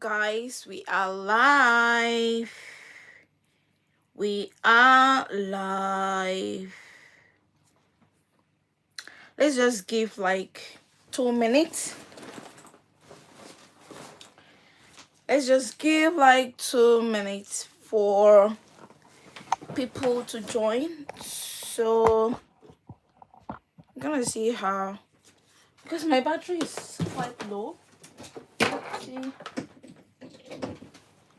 guys, we are live. We are live. Let's just give like 2 minutes. Let's just give like 2 minutes for people to join. So I'm gonna see how, because my battery is quite low. Let's see.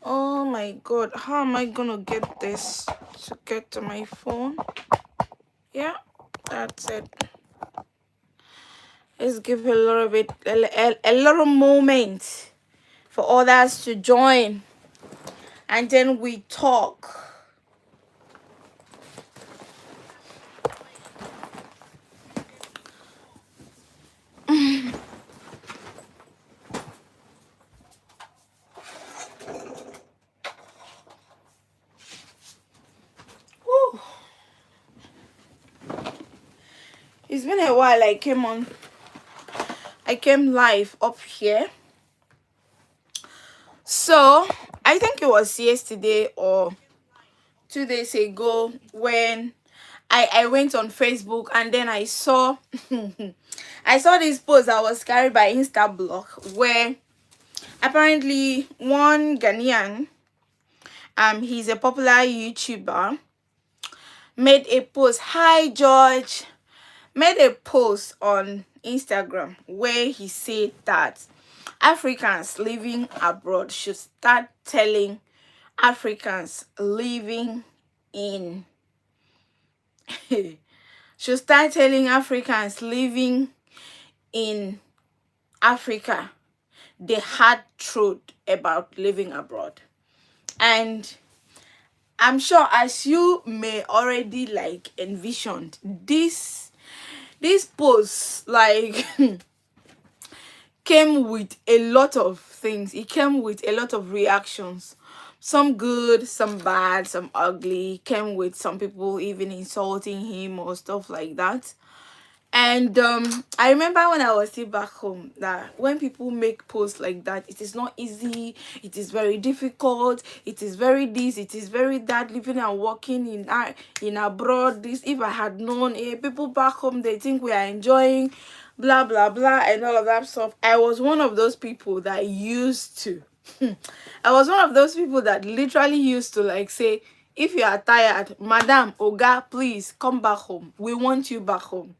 Oh my god, how am I gonna get this to get to my phone? Yeah, that's it. Let's give a little bit, a little moment for others to join, and then we talk. Whew. It's been a while. I came live up here. So I think it was yesterday or 2 days ago when I went on Facebook, and then I saw I saw this post that was carried by Instablock, where apparently one Ghanaian, he's a popular YouTuber, made a post. Hi George. Made a post on Instagram where he said that Africans living abroad should start telling Africans living in should start telling Africans living in Africa the hard truth about living abroad. And I'm sure, as you may already like envisioned, this post like came with a lot of things. It came with a lot of reactions, some good, some bad, some ugly. Came with some people even insulting him or stuff like that. And I remember when I was still back home that when people make posts like that, it is not easy, it is very difficult, it is very this, it is very that, living and working in abroad. This, if I had known, people back home, they think we are enjoying blah blah blah and all of that stuff. I was one of those people that used to I was one of those people that literally used to like say, if you are tired, madam, oga, please come back home, we want you back home.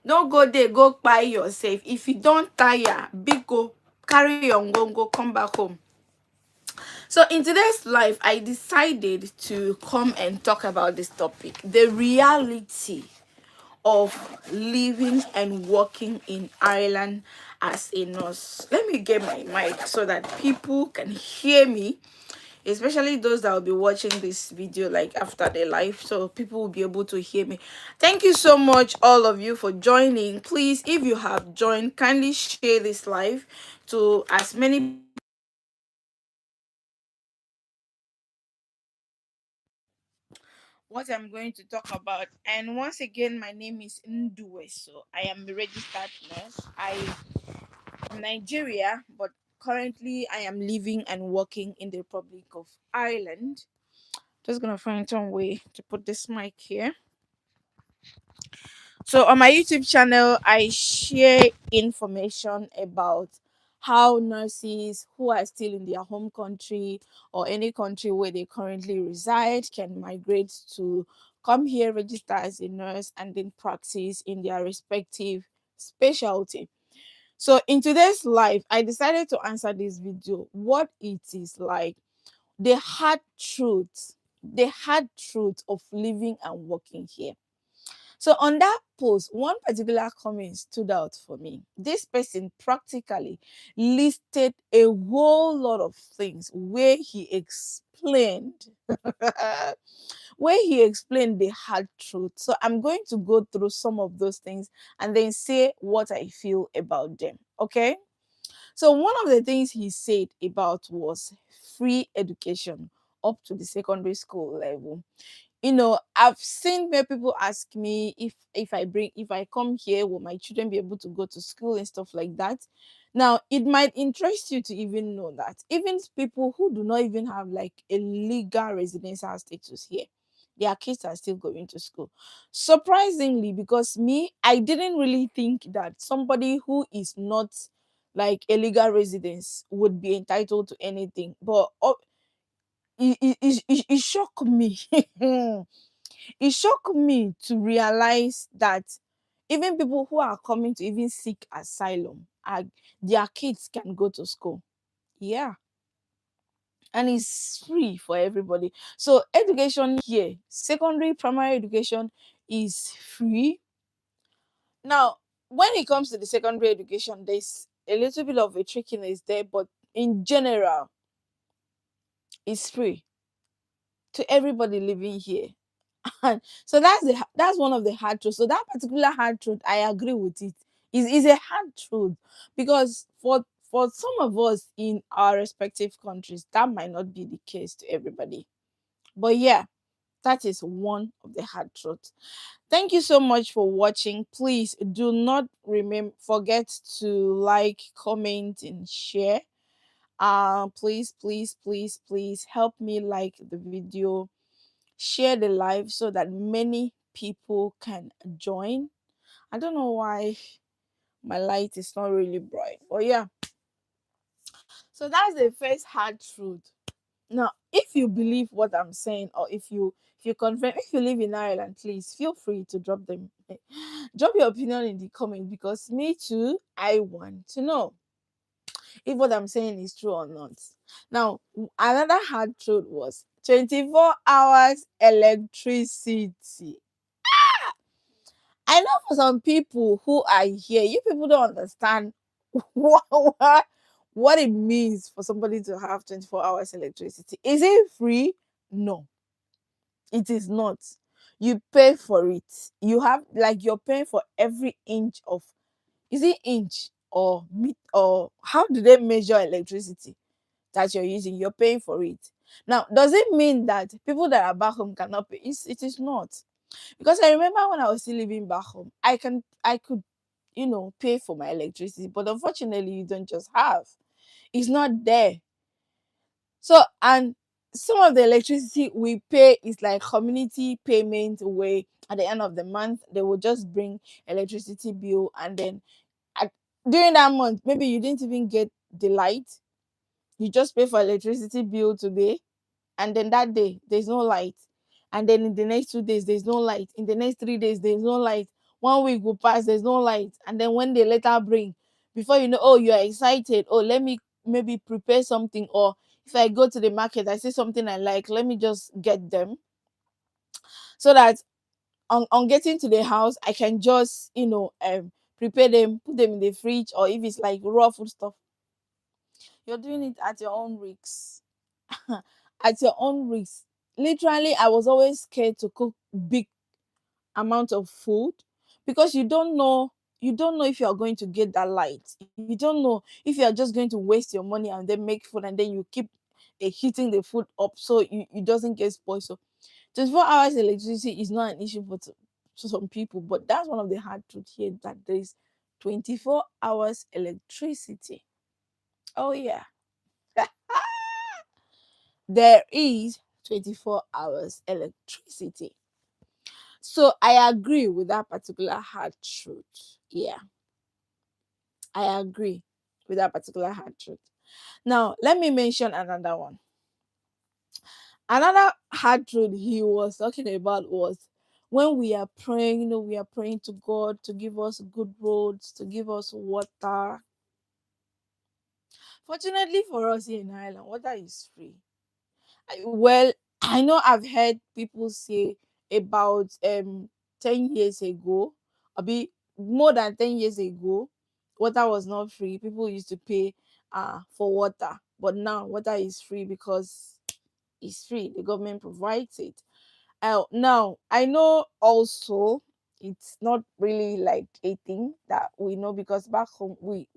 Don't go there, go buy yourself. If you don't tire, big go, carry your go come back home. So in today's live, I decided to come and talk about this topic, the reality of living and working in Ireland as a nurse. Let me get my mic so that people can hear me, especially those that will be watching this video like after their life, so people will be able to hear me. Thank you so much, all of you, for joining. Please, if you have joined, kindly share this live to as many. What I'm going to talk about. And once again, my name is Ndue. So I am a registered nurse. I am Nigeria, but currently I am living and working in the Republic of Ireland. Just gonna find some way to put this mic here. So on my YouTube channel, I share information about how nurses who are still in their home country or any country where they currently reside can migrate to come here, register as a nurse, and then practice in their respective specialty. So in today's live, I decided to answer this video what it is like, the hard truth of living and working here. So on that post, one particular comment stood out for me. This person practically listed a whole lot of things where he explained where he explained the hard truth. So I'm going to go through some of those things and then say what I feel about them. Okay? So one of the things he said about was free education up to the secondary school level. I've seen where people ask me if I come here, will my children be able to go to school and stuff like that. Now it might interest you to even know that even people who do not even have like a legal residential status here, their kids are still going to school. Surprisingly, because me, I didn't really think that somebody who is not like a legal residence would be entitled to anything, but it shocked me. It shocked me to realize that even people who are coming to even seek asylum, their kids can go to school. Yeah. And it's free for everybody. So education here, secondary, primary education is free. Now, when it comes to the secondary education, there's a little bit of a trickiness there, but in general, it's free to everybody living here. And so that's one of the hard truths. So that particular hard truth, I agree with it. Is a hard truth because for some of us in our respective countries, that might not be the case to everybody. But yeah, that is one of the hard truths. Thank you so much for watching. Please do not forget to like, comment, and share. Please, please, please, please help me like the video, share the live so that many people can join. I don't know why my light is not really bright, but yeah. So that's the first hard truth. Now, if you believe what I'm saying, or if you confirm, if you live in Ireland, please feel free to drop your opinion in the comment, because me too, I want to know if what I'm saying is true or not. Now, another hard truth was 24 hours electricity. I know for some people who are here, you people don't understand what, what it means for somebody to have 24 hours electricity. Is it free? No, it is not. You pay for it. You have, like, you're paying for every inch of, is it inch or or how do they measure electricity that you're using? You're paying for it. Now, does it mean that people that are back home cannot pay? It is not. Because I remember when I was still living back home, I could, pay for my electricity, but unfortunately, you don't just have. It's not there. So, and some of the electricity we pay is like community payment, where at the end of the month they will just bring electricity bill, and then at, during that month, maybe you didn't even get the light. You just pay for electricity bill today, and then that day there's no light, and then in the next 2 days there's no light, in the next 3 days there's no light, 1 week will pass, there's no light, and then when they later bring, before you know, oh, you're excited, oh, let me maybe prepare something, or if I go to the market, I see something I like, let me just get them, so that on getting to the house I can just prepare them, put them in the fridge, or if it's like raw food stuff, you're doing it at your own risks. At your own risk. Literally, I was always scared to cook big amount of food, because you don't know if you are going to get that light. You don't know if you are just going to waste your money and then make food, and then you keep heating the food up so it doesn't get spoiled. So 24 hours electricity is not an issue to some people, but that's one of the hard truths here, that there is 24 hours electricity. Oh yeah. There is 24 hours electricity. So I agree with that particular hard truth. Yeah, I agree with that particular hard truth. Now, let me mention another one. Another hard truth he was talking about was, when we are praying, we are praying to God to give us good roads, to give us water. Fortunately for us here in Ireland, water is free. Well, I know I've heard people say about 10 years ago, a bit more than 10 years ago, water was not free. People used to pay for water, but now water is free because it's free. The government provides it. Now I know also It's not really like a thing that we know, because back home we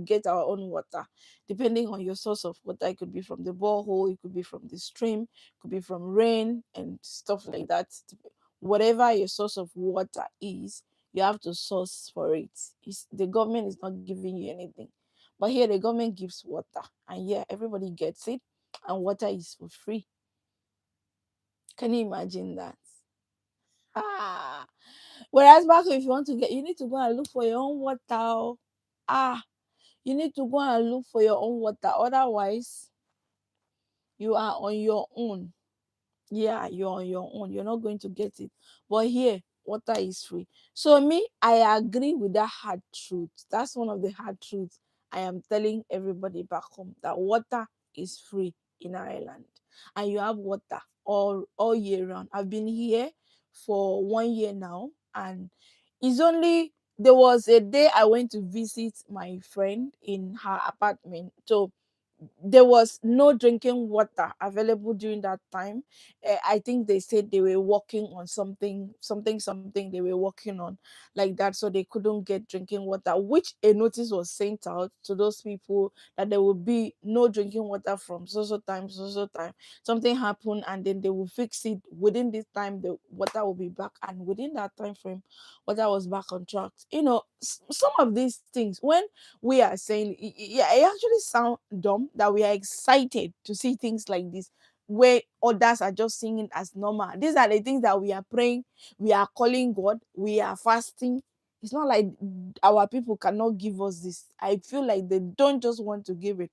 get our own water depending on your source of water. It could be from the borehole, it could be from the stream, it could be from rain and stuff like that. Whatever your source of water is, you have to source for it. The government is not giving you anything, but here the government gives water, and yeah, everybody gets it, and water is for free. Can you imagine that? Ah. Whereas back home, if you want to get, you need to go and look for your own water. Oh. Ah, you need to go and look for your own water. Otherwise, you are on your own. Yeah, you're on your own. You're not going to get it. But here, water is free. So me, I agree with that hard truth. That's one of the hard truths I am telling everybody back home, that water is free in Ireland, and you have water all year round. I've been here for 1 year now, and it's only there was a day I went to visit my friend in her apartment. So there was no drinking water available during that time. I think they said they were working on something they were working on, like that, so they couldn't get drinking water, which a notice was sent out to those people that there will be no drinking water from so time. Something happened, and then they will fix it within this time. The water will be back, and within that time frame, water was back on track. Some of these things, when we are saying, yeah, it actually sound dumb that we are excited to see things like this, where others are just seeing it as normal. These are the things that we are praying, we are calling God, we are fasting. It's not like our people cannot give us this. I feel like they don't just want to give it.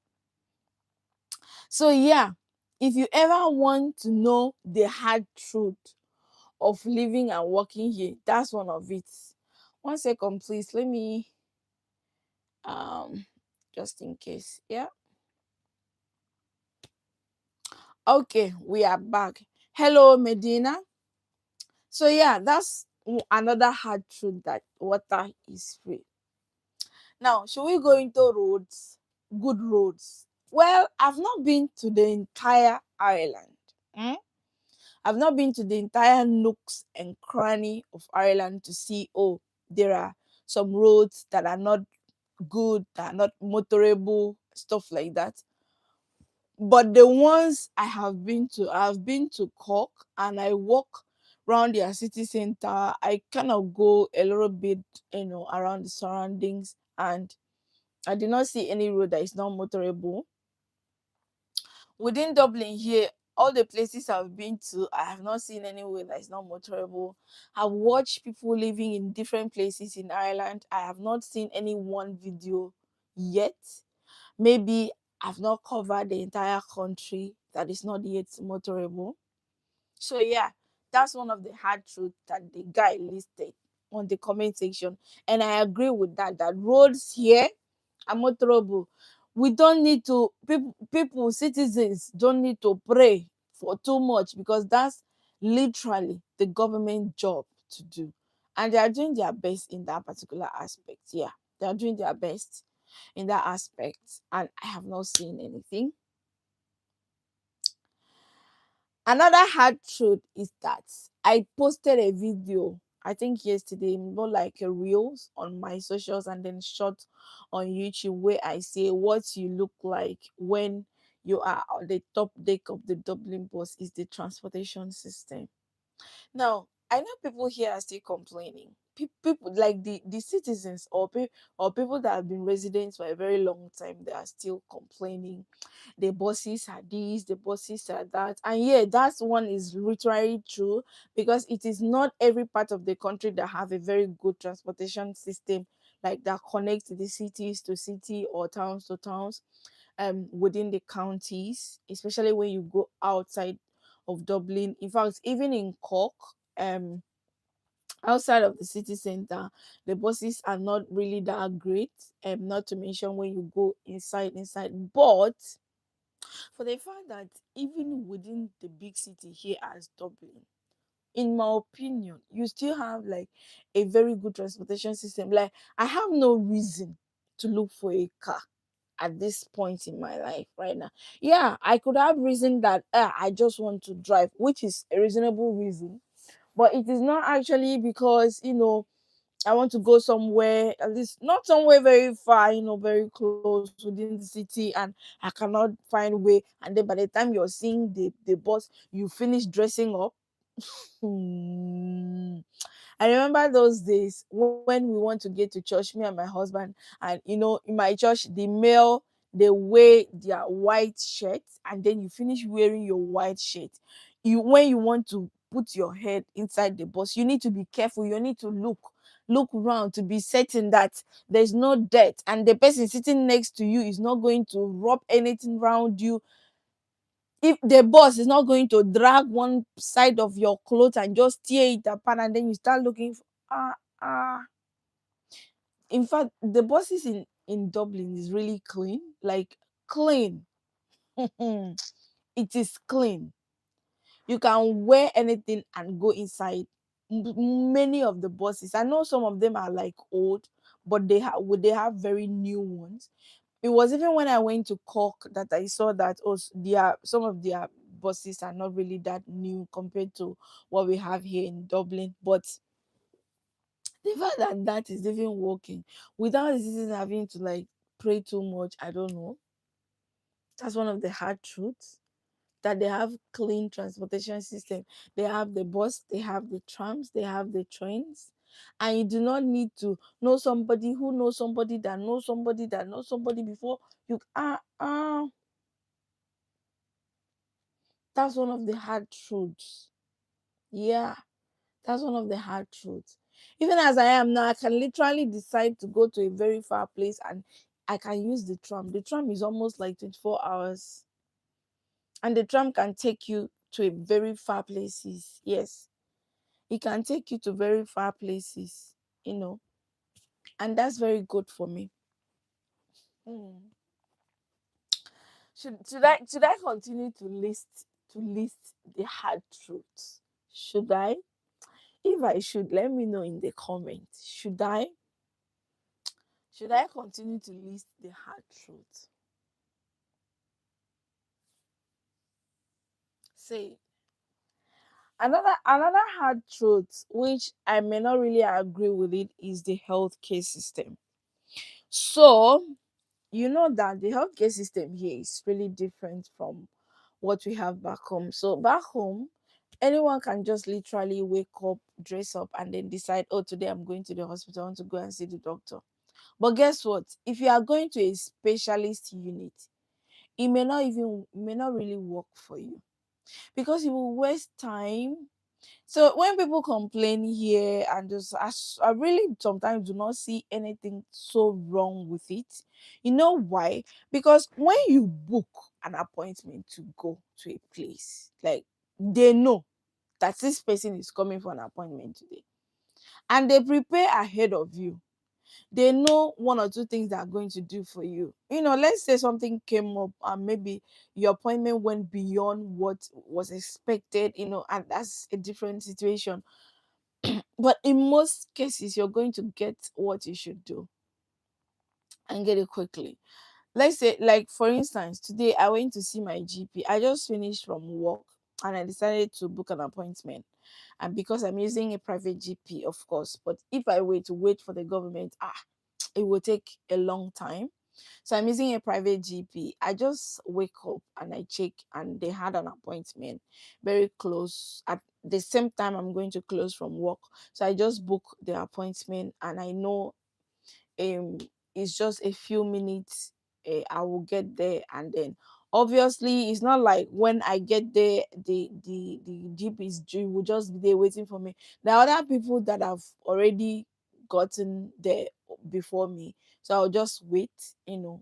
So yeah, if you ever want to know the hard truth of living and working here, that's one of it. 1 second, please. Let me um just in case. Yeah. Okay, we are back. Hello, Medina. So yeah, that's another hard truth, that water is free. Now, should we go into roads? Good roads. Well, I've not been to the entire Ireland. Mm? I've not been to the entire nooks and cranny of Ireland to see, oh, there are some roads that are not good, that are not motorable, stuff like that. But the ones I've been to Cork, and I walk around their city center. I kind of go a little bit, around the surroundings, and I did not see any road that is not motorable. Within Dublin here, all the places I've been to, I have not seen any way that is not motorable. I've watched people living in different places in Ireland. I have not seen any one video yet. Maybe I've not covered the entire country that is not yet motorable. So yeah, that's one of the hard truths that the guy listed on the comment section. And I agree with that, that roads here are motorable. We don't need to people citizens don't need to pray for too much, because that's literally the government job to do. And they are doing their best in that particular aspect. Yeah, they are doing their best in that aspect, and I have not seen anything. Another hard truth is that I posted a video, I think yesterday, more like a reels on my socials, and then short on YouTube, where I say what you look like when you are on the top deck of the Dublin bus is the transportation system. Now, I know people here are still complaining. People like the citizens, or people that have been residents for a very long time, they are still complaining. The bosses are this, the bosses are that. And yeah, that's one is literally true, because it is not every part of the country that have a very good transportation system, like that connects the cities to city or towns to towns, within the counties, especially when you go outside of Dublin. In fact, even in Cork, um, outside of the city center, the buses are not really that great. Not to mention when you go inside. But for the fact that even within the big city here as Dublin, in my opinion, you still have like a very good transportation system. Like, I have no reason to look for a car at this point in my life right now. Yeah, I could have reason that I just want to drive, which is a reasonable reason. But it is not actually because, I want to go somewhere, at least not somewhere very far, very close within the city, and I cannot find way. And then by the time you're seeing the bus, you finish dressing up. Hmm. I remember those days when we want to get to church, me and my husband, and in my church, the male, they wear their white shirts, and then you finish wearing your white shirt. When you want to put your head inside the bus, you need to be careful. You need to look around to be certain that there's no dirt, and the person sitting next to you is not going to rub anything around you. If the boss is not going to drag one side of your clothes and just tear it apart, and then you start looking for, ah. In fact, the buses in Dublin is really clean, like clean. It is clean. You can wear anything and go inside. Many of the buses, I know some of them are like old, but they have very new ones. It was even when I went to Cork that I saw that some of their buses are not really that new compared to what we have here in Dublin. But the fact that that is even working without the citizens having to like pray too much, I don't know. That's one of the hard truths, that they have clean transportation system. They have the bus, they have the trams, they have the trains, and you do not need to know somebody who knows somebody that knows somebody that knows somebody before you. That's one of the hard truths. Yeah, that's one of the hard truths. Even as I am now, I can literally decide to go to a very far place, and I can use the tram. The tram is almost like 24 hours, and the tram can take you to a very far places. Yes, it can take you to very far places, you know, and that's very good for me. Mm. Should I continue to list the hard truths? Should I? If I should, let me know in the comments. Should I continue to list the hard truth? Say, another hard truth, which I may not really agree with it, is the healthcare system. So you know that the healthcare system here is really different from what we have back home. So back home, anyone can just literally wake up, dress up, and then decide, oh, today I'm going to the hospital, I want to go and see the doctor. But guess what? If you are going to a specialist unit, it may not really work for you, because you will waste time. So when people complain here, and just I really sometimes do not see anything so wrong with it. You know why? Because when you book an appointment to go to a place, like, they know that this person is coming for an appointment today, and they prepare ahead of you. They know one or two things they are going to do for you. Let's say something came up, and maybe your appointment went beyond what was expected, and that's a different situation. But in most cases, you're going to get what you should do, and get it quickly. Let's say, like, for instance, today I went to see my GP. I just finished from work, and I decided to book an appointment. And because I'm using a private GP, of course, but if I were to wait for the government, it will take a long time. So I'm using a private GP. I just wake up and I check, and they had an appointment very close at the same time I'm going to close from work. So I just book the appointment, and I know um it's just a few minutes. I will get there, and then obviously it's not like when I get there, the jeep is due will just be there waiting for me. There are other people that have already gotten there before me, so I'll just wait,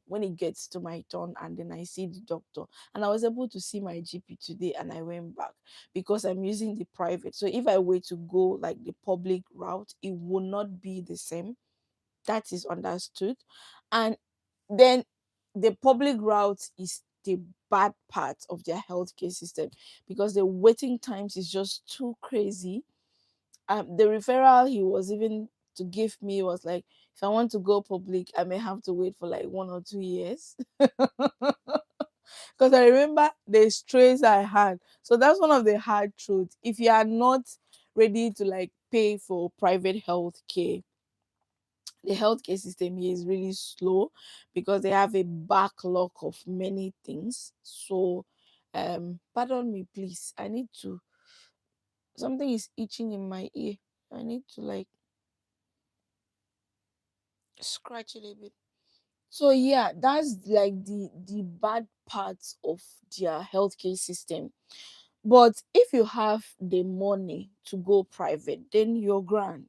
when it gets to my turn, and then I see the doctor. And I was able to see my GP today, and I went back because I'm using the private. So if I were to go like the public route, it would not be the same. That is understood. And then the public route is the bad part of their healthcare system, because the waiting times is just too crazy. The referral he was even to give me was like, if I want to go public, I may have to wait for like 1 or 2 years. Because I remember the strays I had. So that's one of the hard truths. If you are not ready to like pay for private health care. The healthcare system here is really slow because they have a backlog of many things. So pardon me please, I need to, something is itching in my ear. I need to like scratch it a bit. So yeah, that's like the bad parts of their healthcare system. But if you have the money to go private, then you're grand.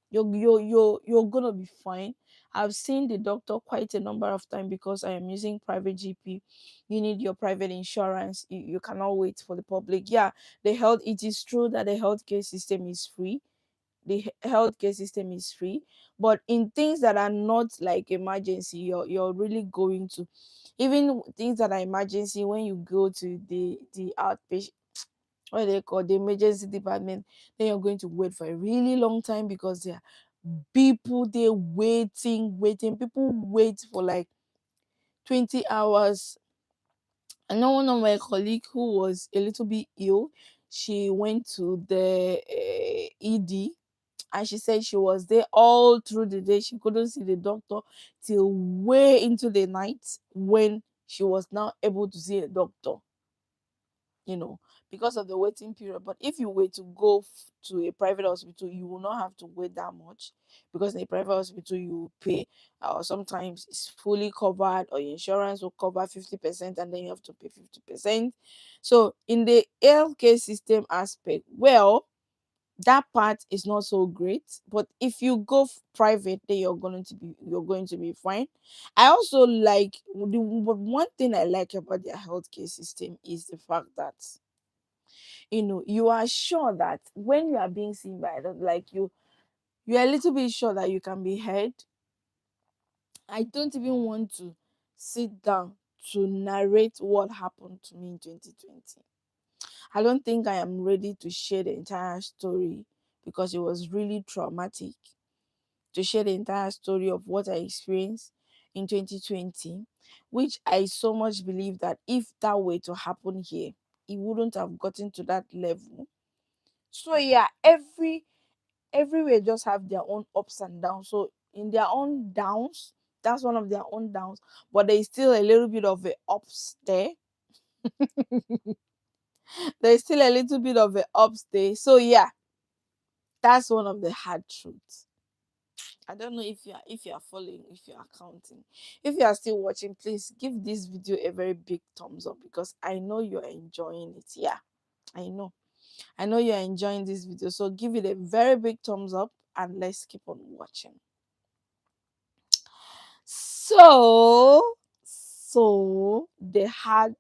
You're gonna be fine. I've seen the doctor quite a number of times because I am using private GP. You need your private insurance. You cannot wait for the public. Yeah, it is true that the healthcare system is free. Healthcare system is free, but in things that are not like emergency, you're really going to, even things that are emergency, when you go to the outpatient, what they call the emergency department, then you're going to wait for a really long time because there are people they waiting. People wait for like 20 hours. I know one of my colleague who was a little bit ill. She went to the ED, and she said she was there all through the day. She couldn't see the doctor till way into the night when she was now able to see a doctor, you know, because of the waiting period. But if you were to go to a private hospital, you will not have to wait that much, because in a private hospital you pay, or sometimes it's fully covered, or your insurance will cover 50%, and then you have to pay 50%. So in the healthcare system aspect, well, that part is not so great. But if you go private, then you're going to be fine. I also like but one thing I like about their healthcare system is the fact that, you are sure that when you are being seen by like you're a little bit sure that you can be heard. I don't even want to sit down to narrate what happened to me in 2020. I don't think I am ready to share the entire story, because it was really traumatic to share the entire story of what I experienced in 2020, which I so much believe that if that were to happen here, it wouldn't have gotten to that level. So yeah, everywhere just have their own ups and downs. So in their own downs, that's one of their own downs, but there's still a little bit of a ups there. There's still a little bit of a ups there. So yeah, that's one of the hard truths. I don't know if you are following, if you are counting. If you are still watching, please give this video a very big thumbs up, because I know you're enjoying it. Yeah, I know. I know you're enjoying this video. So give it a very big thumbs up, and let's keep on watching. So the hard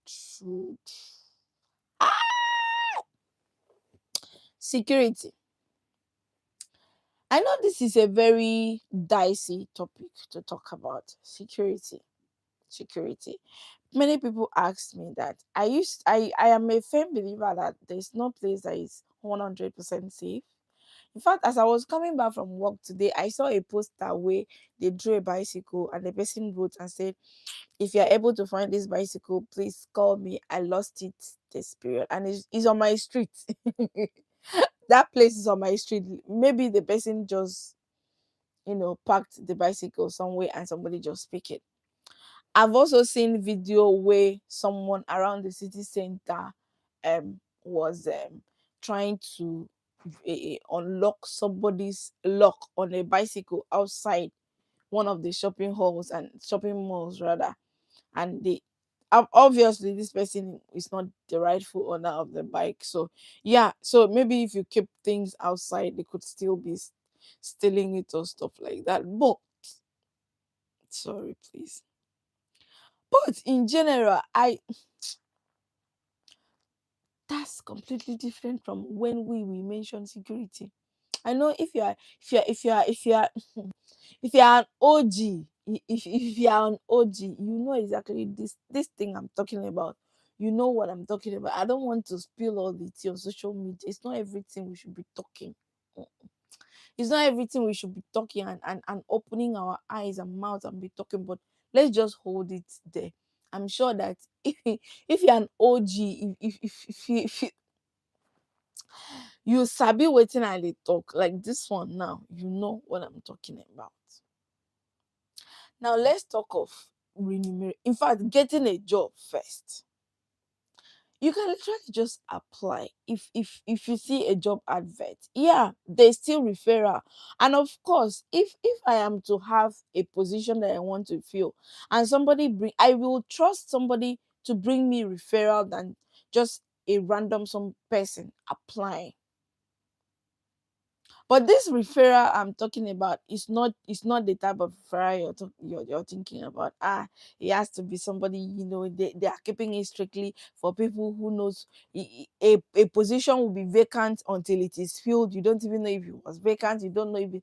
truth. Ah! Security. I know this is a very dicey topic to talk about. Security. Many people ask me that. I am a firm believer that there's no place that is 100% safe. In fact, as I was coming back from work today, I saw a poster where they drew a bicycle, and the person wrote and said, if you're able to find this bicycle, please call me. I lost it this period. And it's on my street. That place is on my street. Maybe the person just, parked the bicycle somewhere and somebody just pick it. I've also seen video where someone around the city center was trying to unlock somebody's lock on a bicycle outside one of the shopping malls rather. And obviously this person is not the rightful owner of the bike. So yeah, so maybe if you keep things outside, they could still be stealing it or stuff like that. But sorry, please. But in general, I that's completely different from when we mention security. I know if you are if you are an OG, if you are an OG, you know exactly this thing I'm talking about. You know what I'm talking about. I don't want to spill all the tea on social media. It's not everything we should be talking. It's not everything we should be talking and opening our eyes and mouth and be talking, but let's just hold it there. I'm sure that if you're an OG, if You sabi wetin I dey talk, like this one now, you know what I'm talking about. Now let's talk of remuneration. In fact, getting a job first. You can literally just apply if you see a job advert. Yeah, there's still referral. And of course, if I am to have a position that I want to fill and somebody bring, I will trust somebody to bring me referral than just a random some person applying. But this referral I'm talking about is not the type of referral you're thinking about. It has to be somebody, they are keeping it strictly for people who knows a position will be vacant until it is filled. You don't even know if it was vacant. You don't know if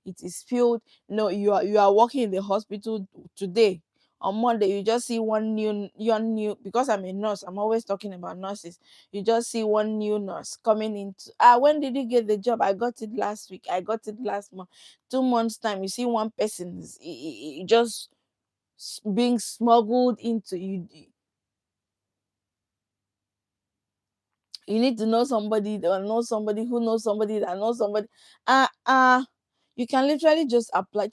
it is filled. No, you are working in the hospital today. On Monday, you just see one new because I'm a nurse. I'm always talking about nurses. You just see one new nurse coming into when did you get the job? I got it last week. I got it last month. 2 months time, you see one person just being smuggled into you. You need to know somebody or know somebody who knows somebody that knows somebody. uh uh you can literally just apply.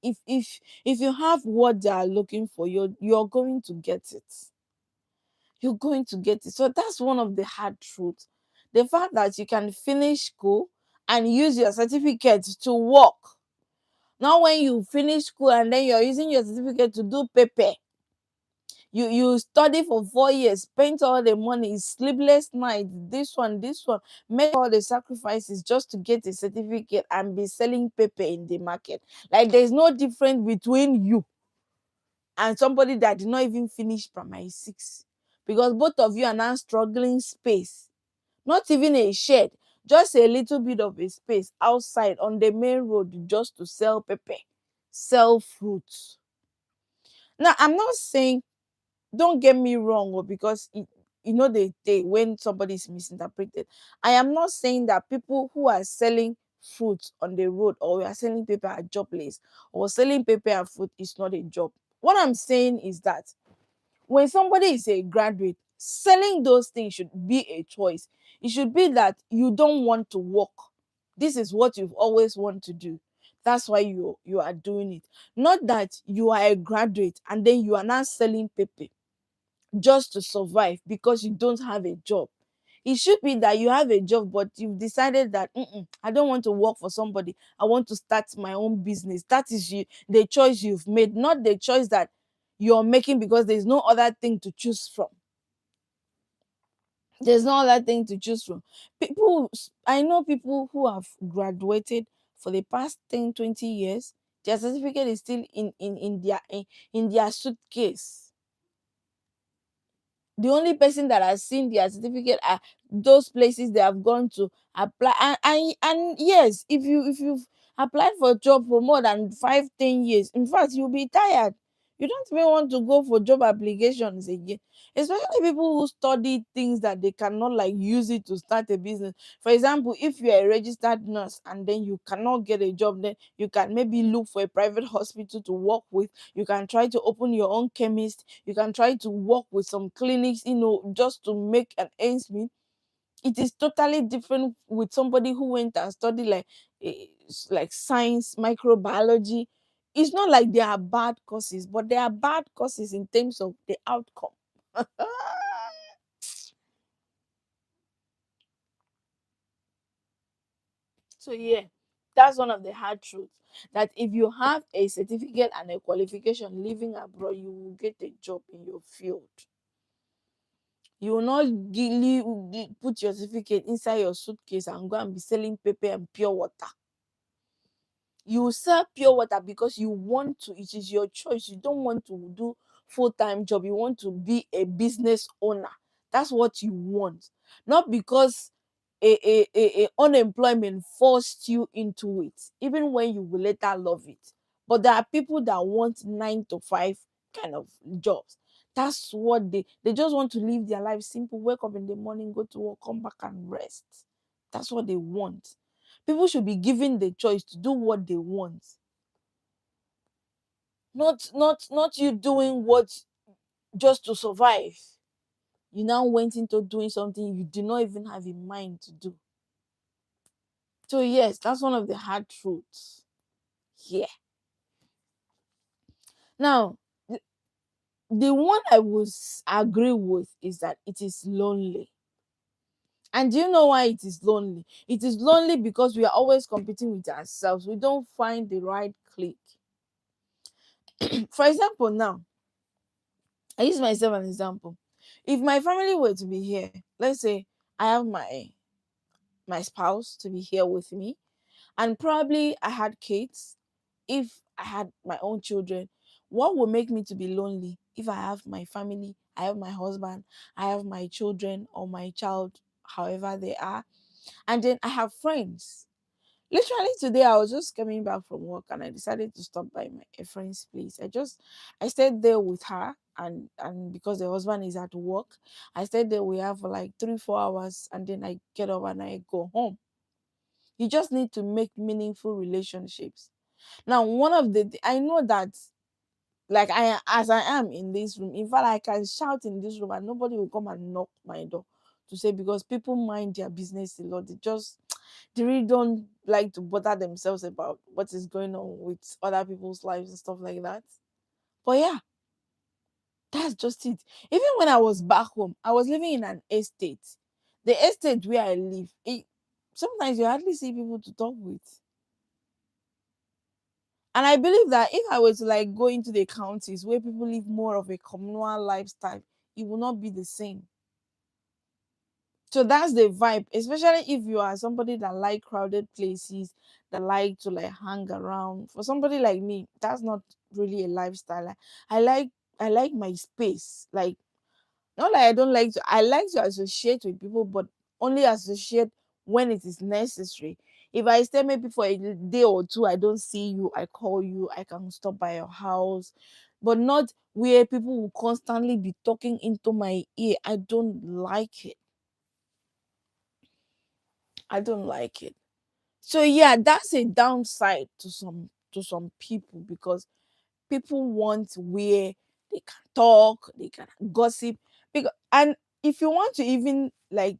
If you have what they are looking for, you're going to get it. You're going to get it. So that's one of the hard truths. The fact that you can finish school and use your certificate to work. Not when you finish school and then you're using your certificate to do paper. You study for 4 years, spent all the money, sleepless nights, this one, make all the sacrifices just to get a certificate and be selling paper in the market. Like there's no difference between you and somebody that did not even finish primary six, because both of you are now struggling space. Not even a shed, just a little bit of a space outside on the main road just to sell paper, sell fruits. Now I'm not saying, don't get me wrong, because the day when somebody is misinterpreted. I am not saying that people who are selling fruit on the road or we are selling paper are jobless, or selling paper and fruit is not a job. What I'm saying is that when somebody is a graduate, selling those things should be a choice. It should be that you don't want to work. This is what you've always wanted to do. That's why you are doing it. Not that you are a graduate and then you are now selling paper just to survive because you don't have a job. It should be that you have a job, but you've decided that I don't want to work for somebody. I want to start my own business. That is the choice you've made, not the choice that you're making because there's no other thing to choose from. There's no other thing to choose from. I know people who have graduated for the past 10, 20 years. Their certificate is still in their suitcase. The only person that has seen their certificate are those places they have gone to apply. And yes, if you've applied for a job for more than 5, 10 years, in fact, you'll be tired. You don't even want to go for job applications again, especially people who study things that they cannot like use it to start a business. For example, if you're a registered nurse and then you cannot get a job, then you can maybe look for a private hospital to work with. You can try to open your own chemist. You can try to work with some clinics, just to make an ends meet. It is totally different with somebody who went and studied like science, microbiology. It's not like they are bad courses, but they are bad courses in terms of the outcome. So yeah, that's one of the hard truths, that if you have a certificate and a qualification living abroad, you will get a job in your field. You will not put your certificate inside your suitcase and go and be selling paper and pure water. You sell pure water because you want to. It is your choice. You don't want to do full-time job. You want to be a business owner. That's what you want, not because a unemployment forced you into it, even when you will later love it. But there are people that want 9 to 5 kind of jobs. That's what they just want to live their life simple, wake up in the morning, go to work, come back and rest. That's what they want. People should be given the choice to do what they want, not you doing what just to survive. you now went into doing something you did not even have in mind to do. So yes, that's one of the hard truths. Yeah. Now, the one I would agree with is that it is lonely. And do you know why it is lonely? It is lonely because we are always competing with ourselves. We don't find the right click. For example, now, I use myself as an example. If my family were to be here, let's say I have my spouse to be here with me, and probably I had kids. If I had my own children, what would make me to be lonely? If I have my family, I have my husband, I have my children or my child, however they are, and then I have friends. Literally today, I was just coming back from work and I decided to stop by a friend's place. I stayed there with her, and because the husband is at work, I stayed there. We have for like 3 4 hours, and then I get up and I go home. You just need to make meaningful relationships. Now, one of I know that, like, I as I am in this room, in fact, I can shout in this room and nobody will come and knock my door to say, because people mind their business a lot. They really don't like to bother themselves about what is going on with other people's lives and stuff like that. But yeah, that's just it. Even when I was back home, I was living in an estate. The estate where I live, sometimes you hardly see people to talk with. And I believe that if I were to like go into the counties where people live more of a communal lifestyle, it will not be the same. So that's the vibe, especially if you are somebody that like crowded places, that like to like hang around. For somebody like me, that's not really a lifestyle. I like I like my space. Like, not like I don't like to, I like to associate with people, but only associate when it is necessary. If I stay maybe for a day or two, I don't see you, I call you, I can stop by your house, but not where people will constantly be talking into my ear. I don't like it. I don't like it. So yeah, that's a downside to some people, because people want where they can talk, they can gossip. Because, and if you want to even like,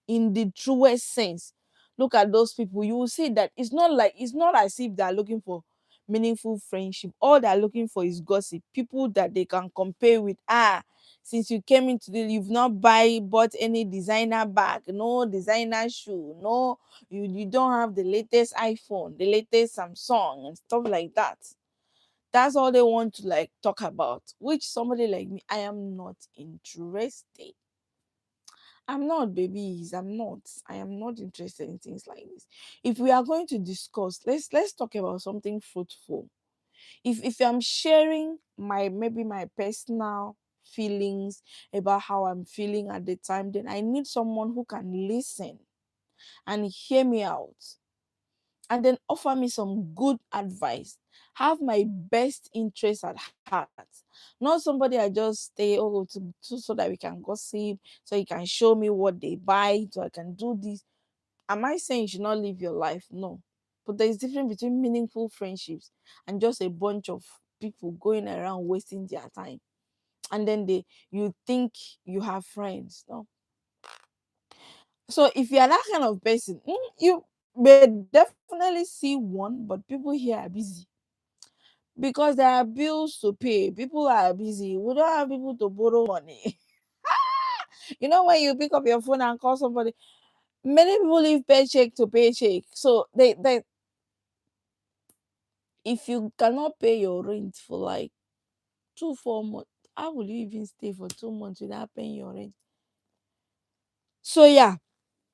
in the truest sense, look at those people, you will see that it's not as if they're looking for meaningful friendship. All they're looking for is gossip. People that they can compare with. Since you came into the, you've not bought any designer bag, no designer shoe, no, you don't have the latest iPhone, the latest Samsung and stuff like that. That's all they want to like talk about, which somebody like me, I am not interested. I'm not, babies. I'm not. I am not interested in things like this. If we are going to discuss, let's talk about something fruitful. If I'm sharing my, maybe my personal feelings about how I'm feeling at the time, then I need someone who can listen and hear me out, and then offer me some good advice, have my best interest at heart. Not somebody I just stay, oh, so that we can gossip, so you can show me what they buy, so I can do this. Am I saying you should not live your life? No. But there's difference between meaningful friendships and just a bunch of people going around wasting their time. And then you think you have friends. No. So if you are that kind of person, you may definitely see one, but people here are busy because there are bills to pay. People are busy. We don't have people to borrow money. When you pick up your phone and call somebody, many people live paycheck to paycheck. So they if you cannot pay your rent for like 2 4 months, how will you even stay for 2 months without paying your rent? So yeah,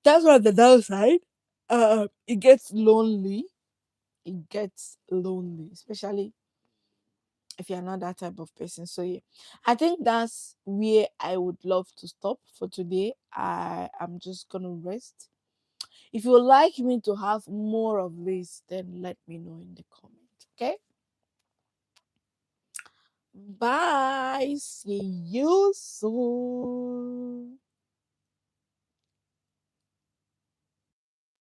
that's one of the downside. It gets lonely. It gets lonely, especially if you're not that type of person. So yeah, I think that's where I would love to stop for today. I am just gonna rest. If you would like me to have more of this, then let me know in the comment. Okay. Bye. See you soon.